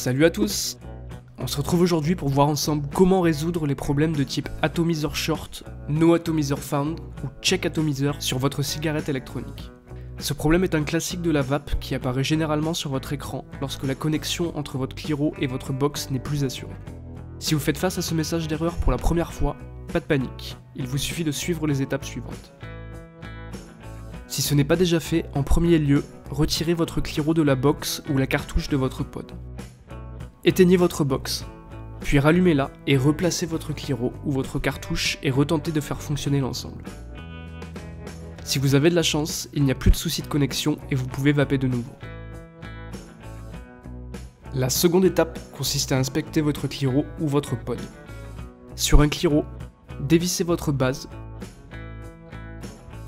Salut à tous! On se retrouve aujourd'hui pour voir ensemble comment résoudre les problèmes de type atomizer short, no atomizer found ou check atomizer sur votre cigarette électronique. Ce problème est un classique de la vape qui apparaît généralement sur votre écran lorsque la connexion entre votre Cliro et votre box n'est plus assurée. Si vous faites face à ce message d'erreur pour la première fois, pas de panique, il vous suffit de suivre les étapes suivantes. Si ce n'est pas déjà fait, en premier lieu, retirez votre Cliro de la box ou la cartouche de votre pod. Éteignez votre box, puis rallumez-la et replacez votre Cliro ou votre cartouche et retentez de faire fonctionner l'ensemble. Si vous avez de la chance, il n'y a plus de soucis de connexion et vous pouvez vaper de nouveau. La seconde étape consiste à inspecter votre Cliro ou votre pod. Sur un Cliro, dévissez votre base,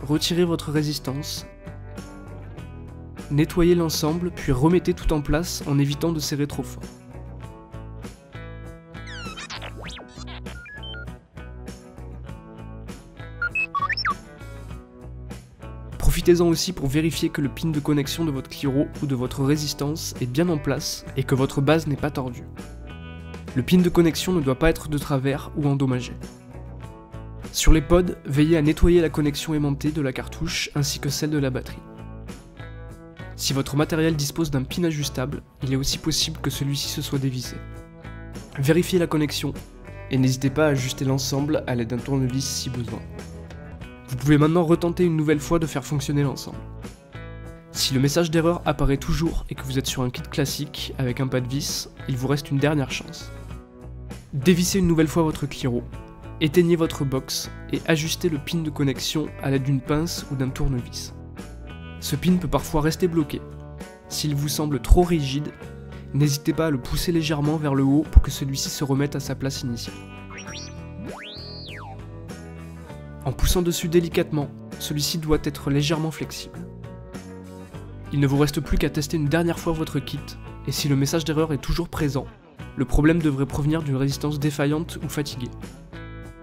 retirez votre résistance, nettoyez l'ensemble puis remettez tout en place en évitant de serrer trop fort. Profitez-en aussi pour vérifier que le pin de connexion de votre Cliro ou de votre résistance est bien en place et que votre base n'est pas tordue. Le pin de connexion ne doit pas être de travers ou endommagé. Sur les pods, veillez à nettoyer la connexion aimantée de la cartouche ainsi que celle de la batterie. Si votre matériel dispose d'un pin ajustable, il est aussi possible que celui-ci se soit dévissé. Vérifiez la connexion et n'hésitez pas à ajuster l'ensemble à l'aide d'un tournevis si besoin. Vous pouvez maintenant retenter une nouvelle fois de faire fonctionner l'ensemble. Si le message d'erreur apparaît toujours et que vous êtes sur un kit classique avec un pas de vis, il vous reste une dernière chance. Dévissez une nouvelle fois votre Cliro, éteignez votre box et ajustez le pin de connexion à l'aide d'une pince ou d'un tournevis. Ce pin peut parfois rester bloqué. S'il vous semble trop rigide, n'hésitez pas à le pousser légèrement vers le haut pour que celui-ci se remette à sa place initiale. En poussant dessus délicatement, celui-ci doit être légèrement flexible. Il ne vous reste plus qu'à tester une dernière fois votre kit, et si le message d'erreur est toujours présent, le problème devrait provenir d'une résistance défaillante ou fatiguée.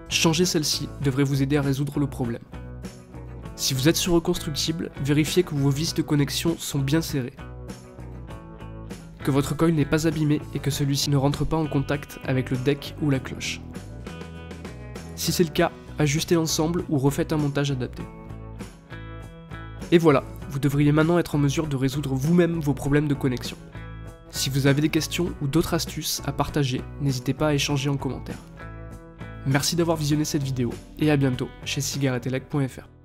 Changer celle-ci devrait vous aider à résoudre le problème. Si vous êtes sur Reconstructible, vérifiez que vos vis de connexion sont bien serrées, que votre coil n'est pas abîmé et que celui-ci ne rentre pas en contact avec le deck ou la cloche. Si c'est le cas, ajustez l'ensemble ou refaites un montage adapté. Et voilà, vous devriez maintenant être en mesure de résoudre vous-même vos problèmes de connexion. Si vous avez des questions ou d'autres astuces à partager, n'hésitez pas à échanger en commentaire. Merci d'avoir visionné cette vidéo et à bientôt chez cigarettelec.fr.